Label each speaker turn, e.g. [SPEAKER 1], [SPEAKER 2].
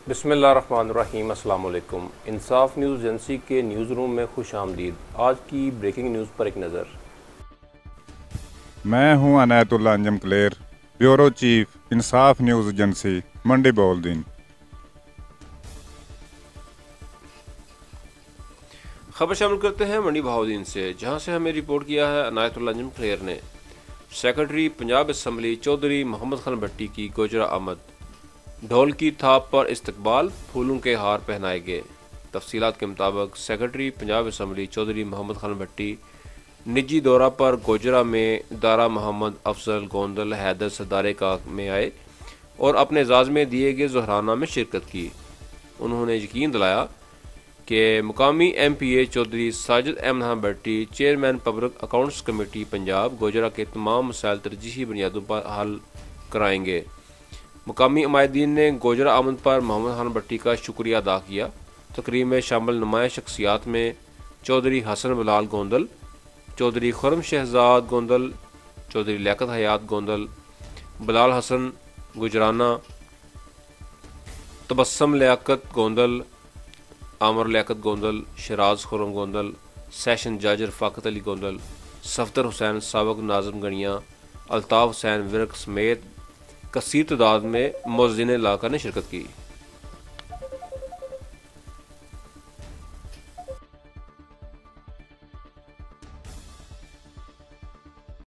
[SPEAKER 1] بسم اللہ الرحمن الرحیم۔ السلام علیکم۔ انصاف نیوز ایجنسی کے نیوز روم میں خوش آمدید۔ آج کی بریکنگ نیوز پر ایک نظر۔
[SPEAKER 2] میں ہوں عنایت اللہ انجم کلیر، بیورو چیف انصاف نیوز ایجنسی منڈی بہاؤالدین۔
[SPEAKER 1] خبر شامل کرتے ہیں منڈی بہاؤالدین سے، جہاں سے ہمیں رپورٹ کیا ہے عنایت اللہ انجم کلیر نے۔ سیکرٹری پنجاب اسمبلی چودھری محمد خان بھٹی کی گوجرہ آمد، ڈھول کی تھاپ پر استقبال، پھولوں کے ہار پہنائے گئے۔ تفصیلات کے مطابق سیکرٹری پنجاب اسمبلی چودھری محمد خان بھٹی نجی دورہ پر گوجرہ میں دارا محمد افضل گوندل حیدر صدارے کا میں آئے اور اپنے اعزاز میں دیے گئے ظہرانہ میں شرکت کی۔ انہوں نے یقین دلایا کہ مقامی M P A Chaudhry Sajid Ahmed Khan Bhatti chairman public accounts committee Punjab Gojra کے تمام مسائل ترجیحی بنیادوں پر حل کرائیں گے۔ مقامی عمائدین نے گوجرہ آمد پر محمد خان بھٹی کا شکریہ ادا کیا۔ تقریب میں شامل نمایاں شخصیات میں چودھری حسن بلال گوندل، چودھری خرم شہزاد گوندل، چودھری لیاقت حیات گوندل، بلال حسن گجرانہ، تبسم لیاقت گوندل، عامر لیاقت گوندل، شراز خرم گوندل، سیشن جج رفاقت علی گوندل، صفدر حسین سابق ناظم گنیا، الطاف حسین ورک سمیت کثیر تعداد میں معززین علاقہ نے شرکت کی۔